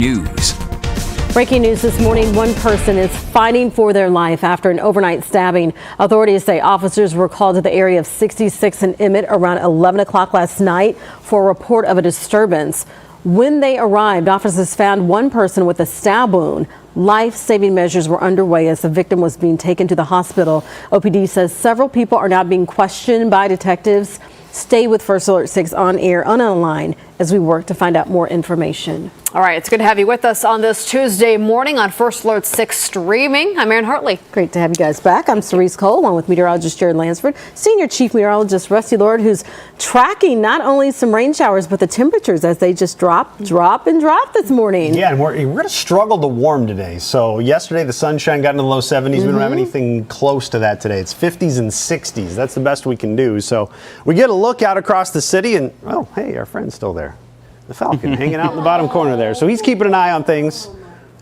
News. Breaking news this morning, one person is fighting for their life after an overnight stabbing. Authorities say officers were called to the area of 66 and Emmett around 11 o'clock last night for a report of a disturbance. When they arrived, officers found one person with a stab wound. Life-saving measures were underway as the victim was being taken to the hospital. OPD says several people are now being questioned by detectives. Stay with First Alert 6 on air, on online, as we work to find out more information. All right, it's good to have you with us on this Tuesday morning on First Alert 6 streaming. I'm Erin Hartley. Great to have you guys back. I'm Cerise Cole, along with meteorologist Jared Lansford, senior chief meteorologist Rusty Lord, who's tracking not only some rain showers, but the temperatures as they just drop this morning. Yeah, and we're going to struggle to warm today. So yesterday the sunshine got into the low 70s. We don't have anything close to that today. It's 50s and 60s. That's the best we can do. So we get a look out across the city and, oh, hey, our friend's still there. The Falcon hanging out in the bottom corner there. So he's keeping an eye on things.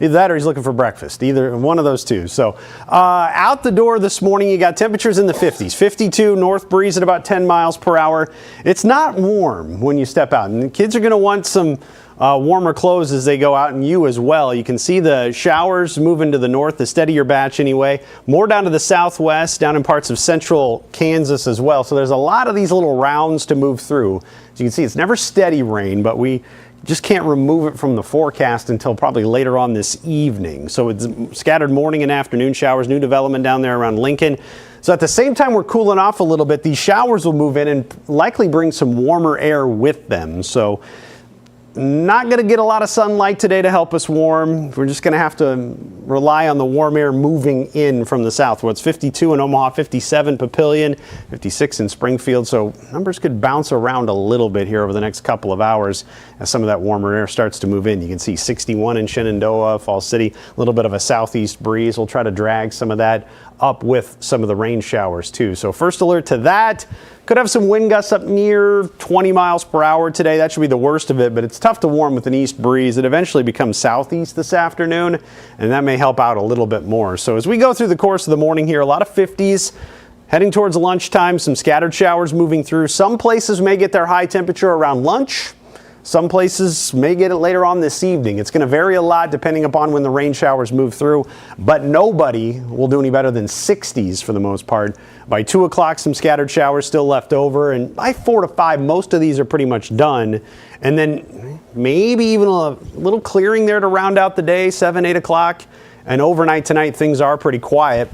Either that or he's looking for breakfast. Either one of those two. So out the door this morning, you got temperatures in the 50s. 52, north breeze at about 10 miles per hour. It's not warm when you step out. And the kids are going to want some warmer clothes as they go out, and you as well. You can see the showers moving to the north, the steadier batch anyway. More down to the southwest, down in parts of central Kansas as well. So there's a lot of these little rounds to move through. As you can see, it's never steady rain, but we just can't remove it from the forecast until probably later on this evening. So it's scattered morning and afternoon showers, new development down there around Lincoln. So at the same time we're cooling off a little bit, these showers will move in and likely bring some warmer air with them. So not going to get a lot of sunlight today to help us warm. We're just going to have to rely on the warm air moving in from the south. Well, it's 52 in Omaha, 57 Papillion, 56 in Springfield. So numbers could bounce around a little bit here over the next couple of hours as some of that warmer air starts to move in. You can see 61 in Shenandoah, Falls City, a little bit of a southeast breeze. We'll try to drag some of that up with some of the rain showers too. So first alert to that. Could have some wind gusts up near 20 miles per hour today. That should be the worst of it, but it's tough to warm with an east breeze. It eventually becomes southeast this afternoon, and that may help out a little bit more. So as we go through the course of the morning here, a lot of 50s. Heading towards lunchtime, some scattered showers moving through. Some places may get their high temperature around lunch. Some places may get it later on this evening. It's going to vary a lot depending upon when the rain showers move through, but nobody will do any better than 60s for the most part. By 2 o'clock, some scattered showers still left over, and by 4 to 5, most of these are pretty much done. And then maybe even a little clearing there to round out the day, 7, 8 o'clock. And overnight tonight, things are pretty quiet.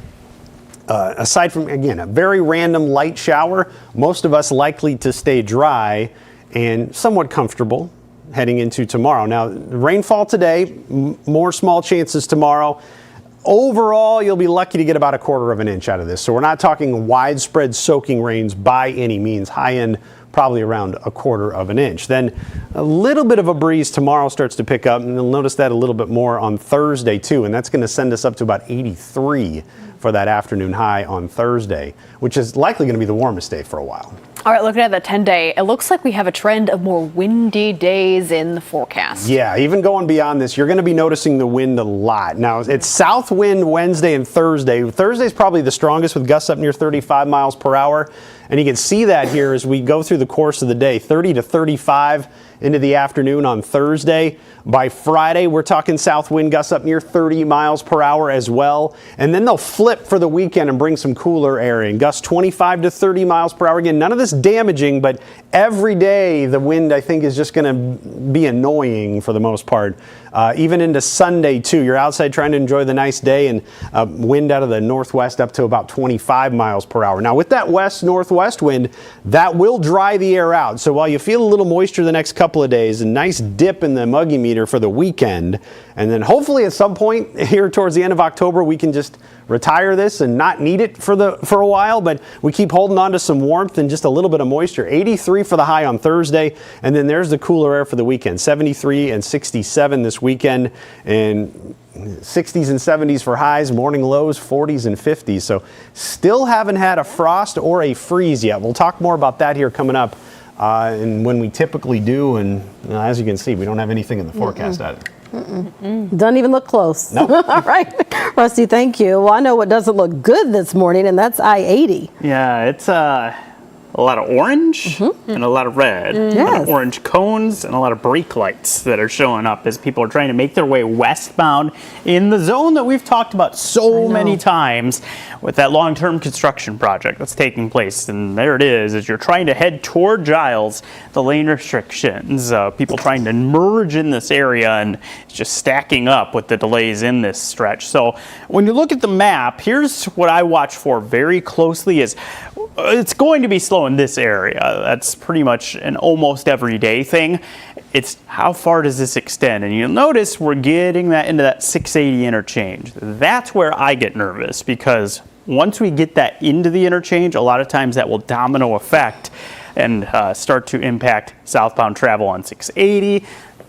Aside from, again, a very random light shower, most of us likely to stay dry and somewhat comfortable heading into tomorrow. Now, rainfall today, more small chances tomorrow. Overall, you'll be lucky to get about 1/4 of an inch out of this. So we're not talking widespread soaking rains by any means. High end, probably around 1/4 of an inch. Then a little bit of a breeze tomorrow starts to pick up, and you'll notice that a little bit more on Thursday too. And that's going to send us up to about 83 for that afternoon high on Thursday, which is likely going to be the warmest day for a while. All right, looking at the 10-day, it looks like we have a trend of more windy days in the forecast. Yeah, even going beyond this, you're going to be noticing the wind a lot. Now, it's south wind Wednesday and Thursday. Thursday's probably the strongest with gusts up near 35 miles per hour. And you can see that here as we go through the course of the day, 30 to 35 into the afternoon on Thursday. By Friday, we're talking south wind gusts up near 30 miles per hour as well. And then they'll flip for the weekend and bring some cooler air in. Gusts 25 to 30 miles per hour. Again, none of this damaging, but every day the wind, I think, is just going to be annoying for the most part. Even into Sunday, too. You're outside trying to enjoy the nice day, and wind out of the northwest up to about 25 miles per hour. Now, with that west-northwest wind, that will dry the air out. So while you feel a little moisture the next couple of days, a nice dip in the muggy meter for the weekend, and then hopefully at some point here towards the end of October, we can just retire this and not need it for a while, but we keep holding on to some warmth and just a little bit of moisture. 83 for the high on Thursday, and then there's the cooler air for the weekend. 73 and 67 this weekend, and 60s and 70s for highs, morning lows, 40s and 50s. So still haven't had a frost or a freeze yet. We'll talk more about that here coming up. And when we typically do, and as you can see, we don't have anything in the forecast either. Doesn't even look close. Nope. All right, Rusty, thank you. Well, I know what doesn't look good this morning, and that's I-80. Yeah, it's a lot of orange and a lot of red. Yes. Orange cones and a lot of brake lights that are showing up as people are trying to make their way westbound in the zone that we've talked about so many times with that long-term construction project that's taking place. And there it is, as you're trying to head toward Giles, the lane restrictions, people trying to merge in this area, and it's just stacking up with the delays in this stretch. So when you look at the map, here's what I watch for very closely is it's going to be slow in this area. That's pretty much an almost everyday thing. It's how far does this extend? And you'll notice we're getting that into that 680 interchange. That's where I get nervous, because once we get that into the interchange, a lot of times that will domino effect and start to impact southbound travel on 680,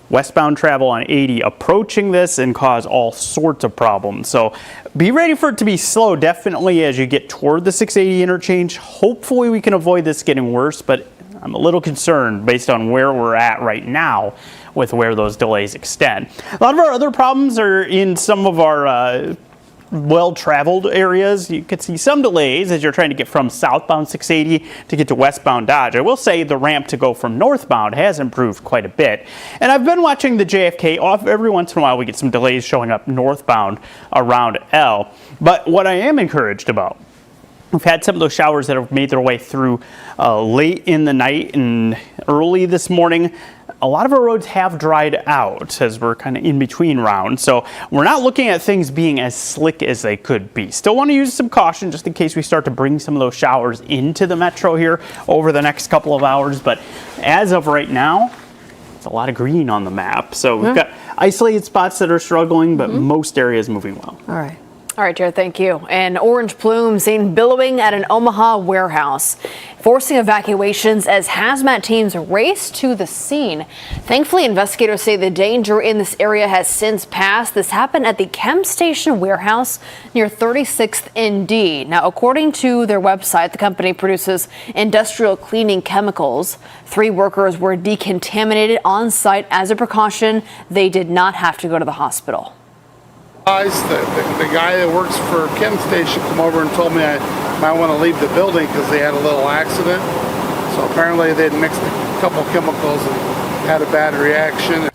westbound travel on 80 approaching this, and cause all sorts of problems. So be ready for it to be slow, definitely, as you get toward the 680 interchange. Hopefully we can avoid this getting worse, but I'm a little concerned based on where we're at right now with where those delays extend. A lot of our other problems are in some of our well-traveled areas. You could see some delays as you're trying to get from southbound 680 to get to westbound Dodge. I will say the ramp to go from northbound has improved quite a bit. And I've been watching the JFK off. Every once in a while we get some delays showing up northbound around L. But what I am encouraged about, we've had some of those showers that have made their way through late in the night and early this morning. A lot of our roads have dried out as we're kind of in between rounds, so we're not looking at things being as slick as they could be. Still want to use some caution just in case we start to bring some of those showers into the metro here over the next couple of hours, but as of right now, it's a lot of green on the map. So we've got isolated spots that are struggling, but most areas moving well. All right. All right, Jared, thank you. And orange plumes seen billowing at an Omaha warehouse, forcing evacuations as hazmat teams race to the scene. Thankfully, investigators say the danger in this area has since passed. This happened at the Chem Station warehouse near 36th ND. Now, according to their website, the company produces industrial cleaning chemicals. 3 workers were decontaminated on site as a precaution. They did not have to go to the hospital. The guy that works for Chem Station come over and told me I might want to leave the building because they had a little accident. So apparently they'd mixed a couple chemicals and had a bad reaction.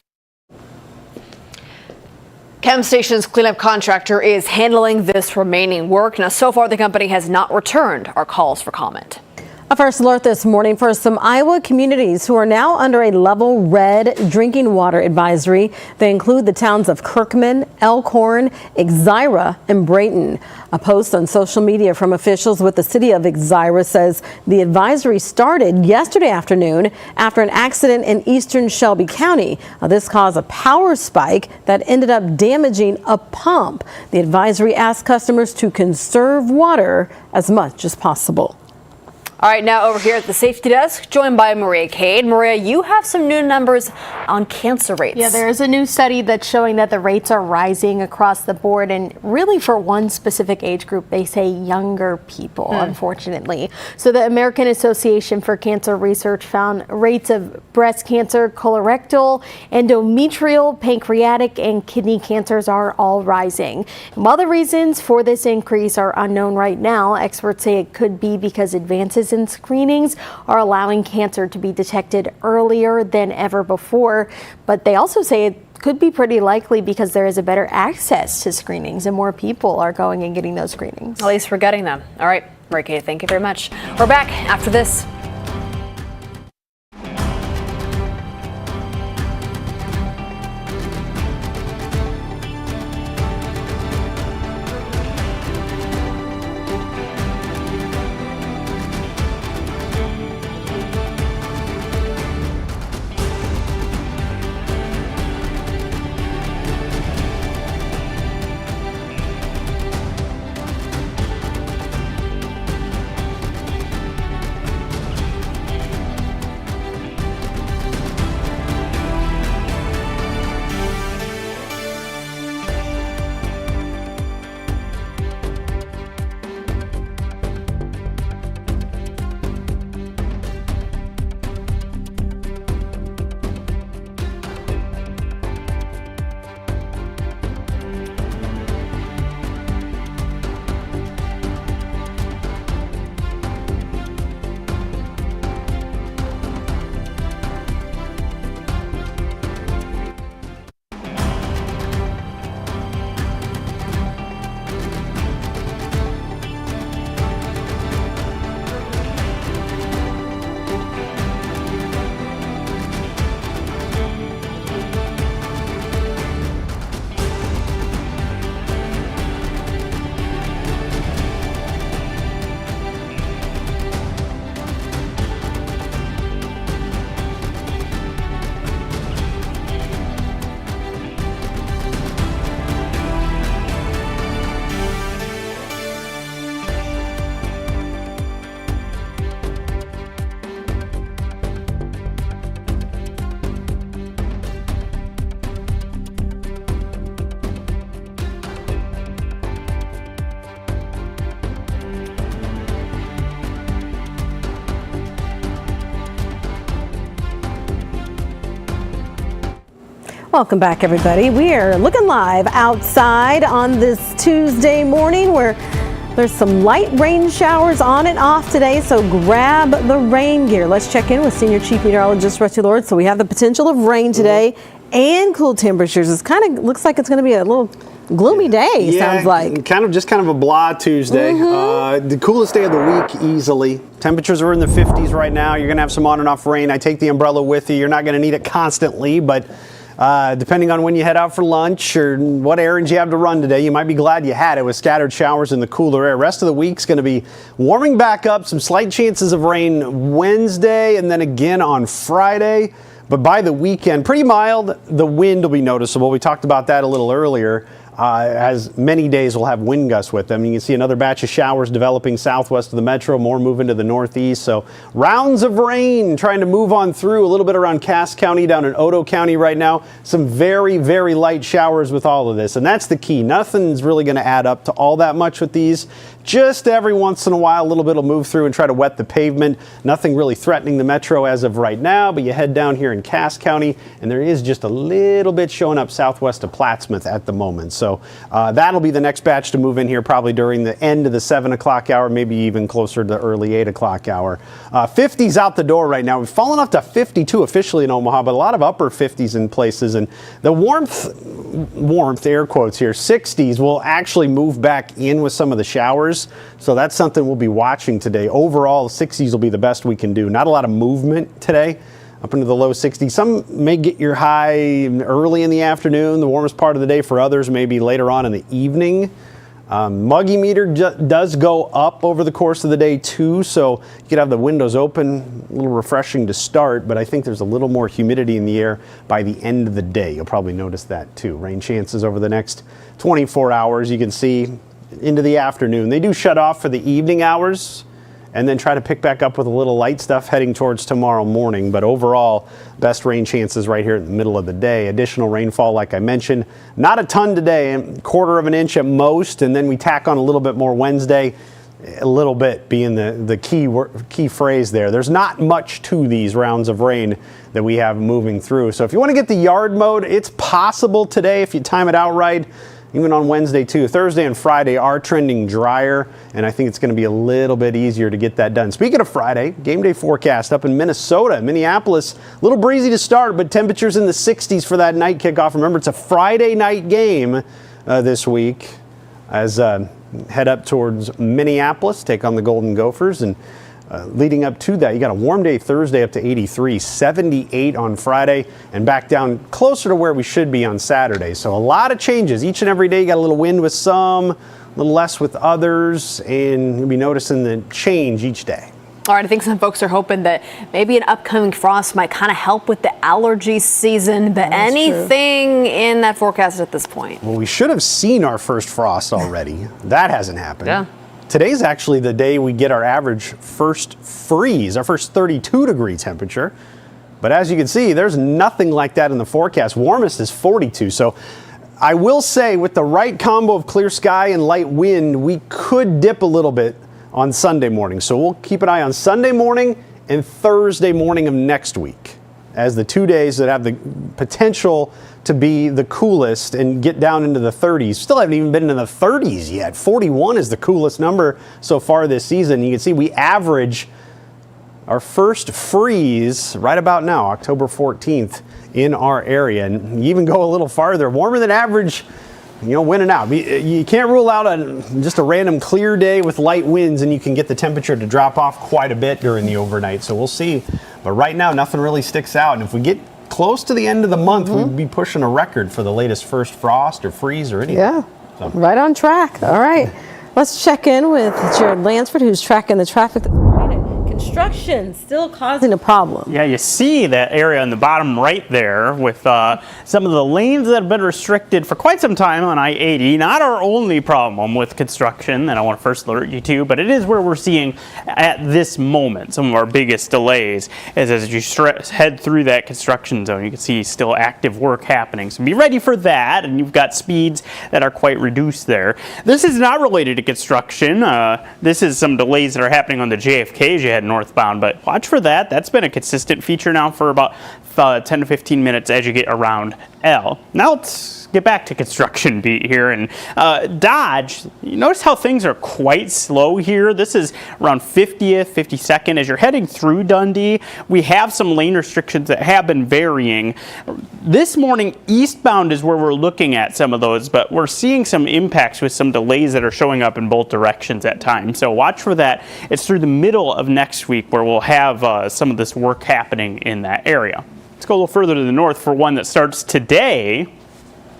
Chem Station's cleanup contractor is handling this remaining work. Now, so far, the company has not returned our calls for comment. A first alert this morning for some Iowa communities who are now under a level red drinking water advisory. They include the towns of Kirkman, Elkhorn, Exira, and Brayton. A post on social media from officials with the city of Exira says the advisory started yesterday afternoon after an accident in eastern Shelby County. This caused a power spike that ended up damaging a pump. The advisory asked customers to conserve water as much as possible. All right, now over here at the safety desk, joined by Maria Cade. Maria, you have some new numbers on cancer rates. Yeah, there's a new study that's showing that the rates are rising across the board, and really for one specific age group, they say younger people, unfortunately. So the American Association for Cancer Research found rates of breast cancer, colorectal, endometrial, pancreatic, and kidney cancers are all rising. And while the reasons for this increase are unknown right now, experts say it could be because advances in screenings are allowing cancer to be detected earlier than ever before. But they also say it could be pretty likely because there is a better access to screenings and more people are going and getting those screenings. At least we're getting them. All right, Maria, thank you very much. We're back after this. Welcome back, everybody. We are looking live outside on this Tuesday morning where there's some light rain showers on and off today, so grab the rain gear. Let's check in with Senior Chief Meteorologist Rusty Lord. So we have the potential of rain today and cool temperatures. It kind of looks like it's going to be a little gloomy day, sounds like. Kind of a blah Tuesday. The coolest day of the week, easily. Temperatures are in the 50s right now. You're going to have some on and off rain. I take the umbrella with you. You're not going to need it constantly, but depending on when you head out for lunch or what errands you have to run today, you might be glad you had it with scattered showers in the cooler air. Rest of the week's going to be warming back up. Some slight chances of rain Wednesday and then again on Friday. But by the weekend, pretty mild. The wind will be noticeable. We talked about that a little earlier. As many days will have wind gusts with them. You can see another batch of showers developing southwest of the metro, more moving to the northeast. So rounds of rain trying to move on through a little bit around Cass County, down in Otoe County right now. Some very, very light showers with all of this. And that's the key. Nothing's really going to add up to all that much with these. Just every once in a while, a little bit will move through and try to wet the pavement. Nothing really threatening the metro as of right now, but you head down here in Cass County, and there is just a little bit showing up southwest of Plattsmouth at the moment. So that'll be the next batch to move in here probably during the end of the 7 o'clock hour, maybe even closer to the early 8 o'clock hour. 50s out the door right now. We've fallen up to 52 officially in Omaha, but a lot of upper 50s in places. And the warmth, air quotes here, 60s will actually move back in with some of the showers. So that's something we'll be watching today. Overall, 60s will be the best we can do. Not a lot of movement today, up into the low 60s. Some may get your high early in the afternoon, the warmest part of the day. For others, maybe later on in the evening. Muggy meter does go up over the course of the day too, so you could have the windows open, a little refreshing to start, but I think there's a little more humidity in the air by the end of the day. You'll probably notice that too. Rain chances over the next 24 hours. You can see into the afternoon. They do shut off for the evening hours and then try to pick back up with a little light stuff heading towards tomorrow morning. But overall, best rain chances right here in the middle of the day. Additional rainfall, like I mentioned, not a ton today, a quarter of an inch at most, and then we tack on a little bit more Wednesday. A little bit being the key phrase there. There's not much to these rounds of rain that we have moving through. So if you want to get the yard mode, it's possible today if you time it out right. Even on Wednesday too. Thursday and Friday are trending drier, and I think it's going to be a little bit easier to get that done. Speaking of Friday, game day forecast up in Minnesota, Minneapolis, a little breezy to start, but temperatures in the 60s for that night kickoff. Remember, it's a Friday night game this week as head up towards Minneapolis, take on the Golden Gophers, and leading up to that, you got a warm day Thursday up to 83, 78 on Friday, and back down closer to where we should be on Saturday. So a lot of changes. Each and every day you got a little wind with some, a little less with others, and you'll be noticing the change each day. All right, I think some folks are hoping that maybe an upcoming frost might kind of help with the allergy season, but anything in that forecast at this point? Well, we should have seen our first frost already. That hasn't happened. Yeah. Today's actually the day we get our average first freeze, our first 32-degree temperature. But as you can see, there's nothing like that in the forecast. Warmest is 42. So I will say with the right combo of clear sky and light wind, we could dip a little bit on Sunday morning. So we'll keep an eye on Sunday morning and Thursday morning of next week as the 2 days that have the potential to be the coolest and get down into the 30s. Still haven't even been in the 30s yet. 41 is the coolest number so far this season. You can see we average our first freeze right about now, October 14th, in our area. And you even go a little farther, warmer than average, winning out. You can't rule out just a random clear day with light winds, and you can get the temperature to drop off quite a bit during the overnight. So we'll see. But right now, nothing really sticks out. And if we get close to the end of the month, we'd be pushing a record for the latest first frost or freeze or anything. Yeah, so. Right on track. All right, let's check in with Jared Lansford, who's tracking the traffic. Construction still causing a problem. Yeah, you see that area on the bottom right there with some of the lanes that have been restricted for quite some time on I-80. Not our only problem with construction that I want to first alert you to, but it is where we're seeing at this moment some of our biggest delays as you head through that construction zone. You can see still active work happening. So be ready for that, and you've got speeds that are quite reduced there. This is not related to construction. This is some delays that are happening on the JFK as you head northbound, but watch for that. That's been a consistent feature now for about 10 to 15 minutes as you get around L. Now let's get back to construction beat here. And Dodge, you notice how things are quite slow here. This is around 50th, 52nd. As you're heading through Dundee, we have some lane restrictions that have been varying. This morning, eastbound is where we're looking at some of those, but we're seeing some impacts with some delays that are showing up in both directions at times. So watch for that. It's through the middle of next week where we'll have some of this work happening in that area. Let's go a little further to the north for one that starts today.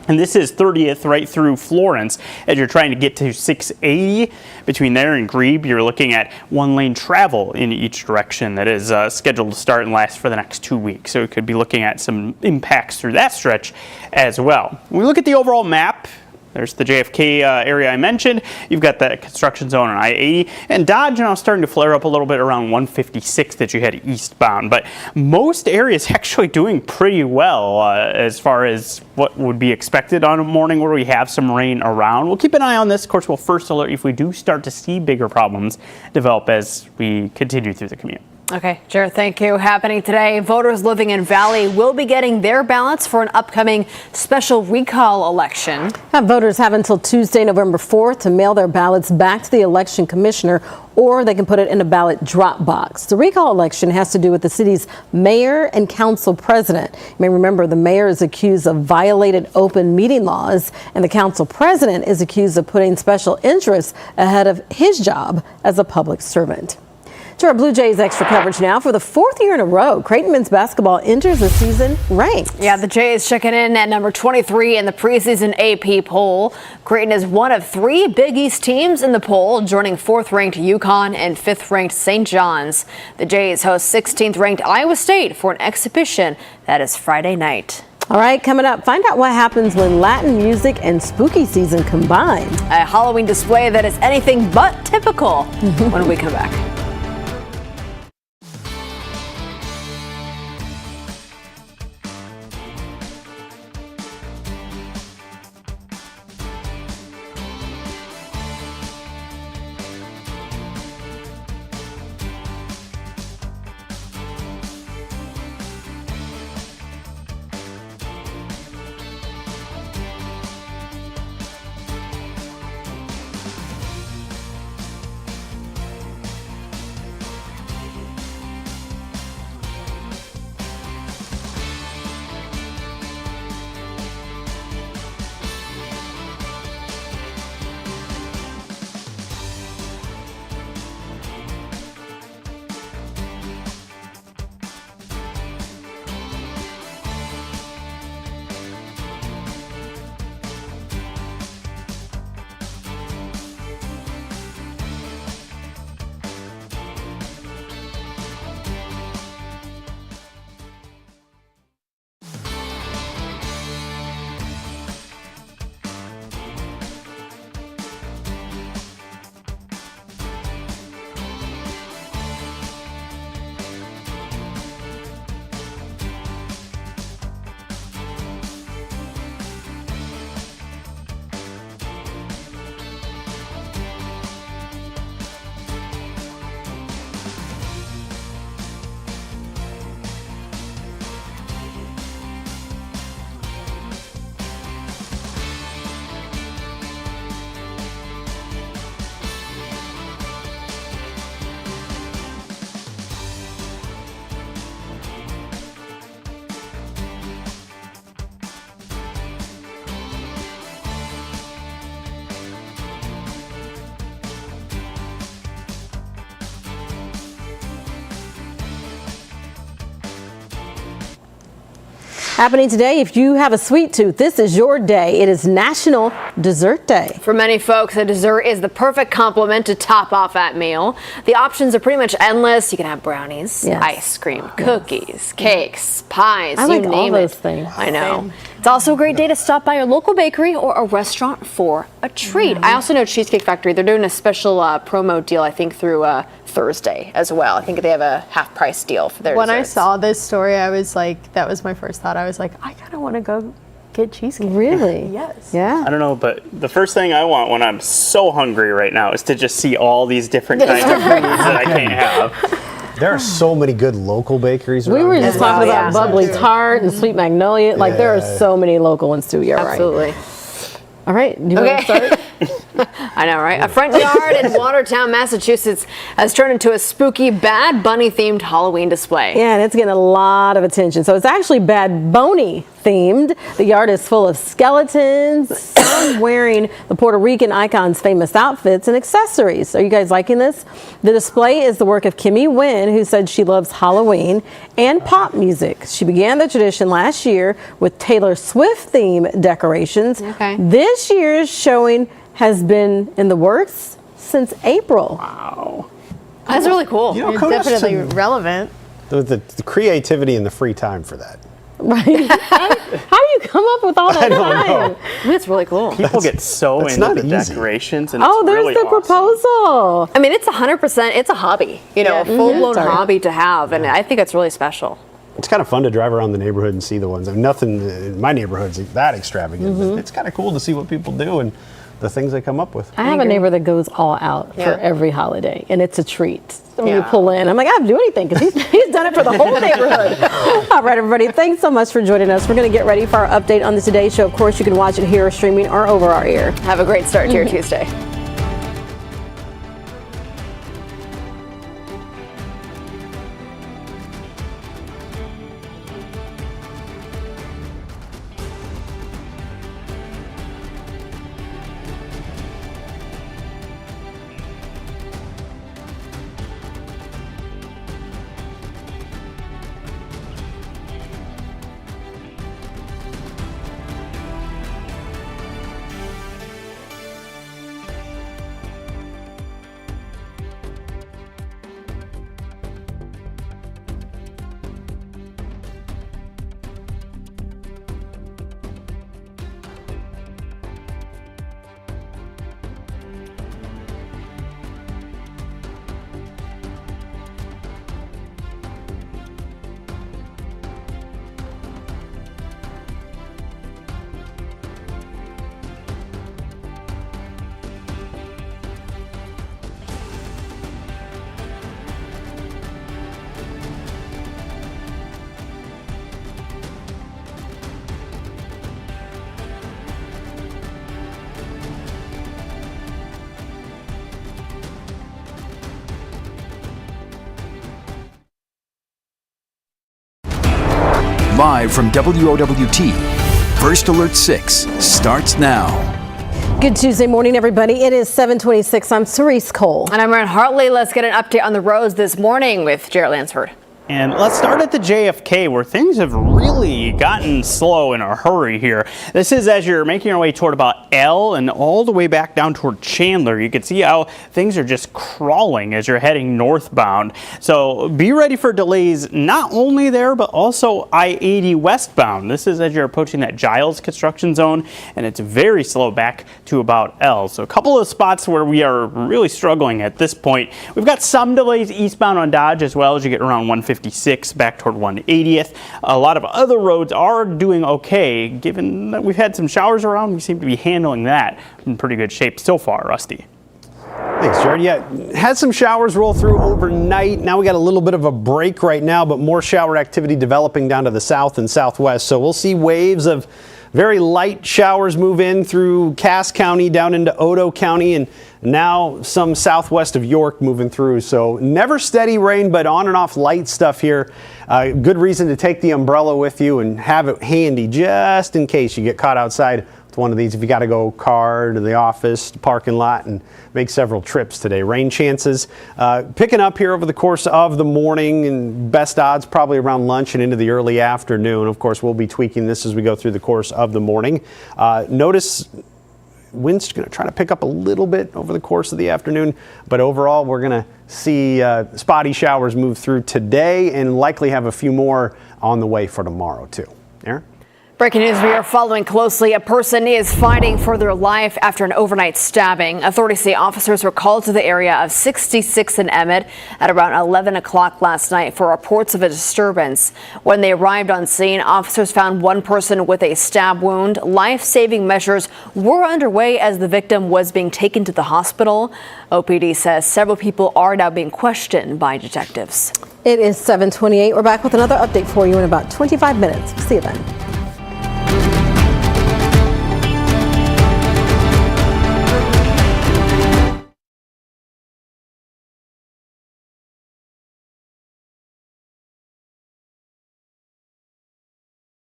And this is 30th right through Florence. As you're trying to get to 680 between there and Grebe, you're looking at one lane travel in each direction that is scheduled to start and last for the next 2 weeks. So we could be looking at some impacts through that stretch as well. When we look at the overall map, there's the JFK area I mentioned. You've got that construction zone on I-80. And Dodge now starting to flare up a little bit around 156 that you had eastbound. But most areas actually doing pretty well as far as what would be expected on a morning where we have some rain around. We'll keep an eye on this. Of course, we'll first alert if we do start to see bigger problems develop as we continue through the commute. Okay, Jared, thank you. Happening today, voters living in Valley will be getting their ballots for an upcoming special recall election. Voters have until Tuesday, November 4th to mail their ballots back to the election commissioner, or they can put it in a ballot drop box. The recall election has to do with the city's mayor and council president. You may remember the mayor is accused of violated open meeting laws, and the council president is accused of putting special interests ahead of his job as a public servant. To our Blue Jays extra coverage now. For the fourth year in a row, Creighton men's basketball enters the season ranked. Yeah, the Jays checking in at number 23 in the preseason AP poll. Creighton is one of 3 Big East teams in the poll, joining 4th-ranked UConn and 5th-ranked St. John's. The Jays host 16th-ranked Iowa State for an exhibition that is Friday night. All right, coming up, find out what happens when Latin music and spooky season combine. A Halloween display that is anything but typical when we come back. Happening today, if you have a sweet tooth, this is your day. It is National Dessert Day. For many folks, a dessert is the perfect complement to top off that meal. The options are pretty much endless. You can have brownies, Yes. ice cream, cookies, cakes, pies, I you like name all those it. things. I know. It's also a great day to stop by your local bakery or a restaurant for a treat. I also know Cheesecake Factory, they're doing a special promo deal, I think, through Thursday as well. I think they have a half price deal for their When I desserts. saw this story, I was like, that was my first thought. I was like, I kind of want to go get cheesecake. Really? Yes. Yeah. I don't know, but the first thing I want when I'm so hungry right now is to just see all these different kinds of foods that I can't have. There are so many good local bakeries around We were here. just talking Yeah. about Bubbly Tart and Sweet Magnolia. Like, there are so many local ones, too. Yeah, right. Absolutely. All right. You want to start? I know, right? A front yard in Watertown, Massachusetts has turned into a spooky Bad Bunny themed Halloween display. Yeah, and it's getting a lot of attention. So it's actually Bad Bunny themed. The yard is full of skeletons, some wearing the Puerto Rican icon's famous outfits and accessories. Are you guys liking this? The display is the work of Kimmy Wynn, who said she loves Halloween and pop music. She began the tradition last year with Taylor Swift themed decorations. Okay. This year's showing has been in the works since April. Wow. That's really cool. You know, It's kudos definitely to relevant. the creativity and the free time for that. Right? How do you come up with all that I don't time? know. That's really cool. People get so that's into not the easy. decorations, and Oh, it's there's really the awesome. proposal. I mean, it's 100%, it's a hobby, you know, a full-blown Sorry. hobby to have, and I think it's really special. It's kind of fun to drive around the neighborhood and see the ones. I mean, nothing in my neighborhood's that extravagant, but it's kind of cool to see what people do and the things they come up with. I have a neighbor that goes all out Yeah. for every holiday, and it's a treat. When you Yeah. pull in, I'm like, I don't have to do anything because he's done it for the whole neighborhood. All right, everybody, thanks so much for joining us. We're going to get ready for our update on the Today Show. Of course, you can watch it here, streaming, or over our air. Have a great start to your Tuesday. Live from WOWT, First Alert 6 starts now. Good Tuesday morning, everybody. It is 7:26. I'm Cerise Cole. And I'm Ryan Hartley. Let's get an update on the roads this morning with Jarrett Lansford. And let's start at the JFK, where things have really gotten slow in a hurry here. This is as you're making your way toward about L and all the way back down toward Chandler. You can see how things are just crawling as you're heading northbound. So be ready for delays not only there, but also I-80 westbound. This is as you're approaching that Giles construction zone, and it's very slow back to about L. So a couple of spots where we are really struggling at this point. We've got some delays eastbound on Dodge as well as you get around 156 back toward 180th. A lot of other roads are doing okay. Given that we've had some showers around, we seem to be handling that in pretty good shape so far, Rusty. Thanks, Jared. Yeah, had some showers roll through overnight. Now we got a little bit of a break right now, but more shower activity developing down to the south and southwest. So we'll see waves of very light showers move in through Cass County down into Odo County, and now some southwest of York moving through. So never steady rain, but on and off light stuff here. Good reason to take the umbrella with you and have it handy just in case you get caught outside with one of these. If you got to go car to the office, parking lot, and make several trips today. Rain chances picking up here over the course of the morning, and best odds probably around lunch and into the early afternoon. Of course, we'll be tweaking this as we go through the course of the morning. Notice wind's going to try to pick up a little bit over the course of the afternoon, but overall we're going to see spotty showers move through today and likely have a few more on the way for tomorrow too. Aaron? Breaking news we are following closely. A person is fighting for their life after an overnight stabbing. Authorities say officers were called to the area of 66 and Emmett at around 11 o'clock last night for reports of a disturbance. When they arrived on scene, officers found one person with a stab wound. Life-saving measures were underway as the victim was being taken to the hospital. OPD says several people are now being questioned by detectives. It is 7:28. We're back with another update for you in about 25 minutes. See you then.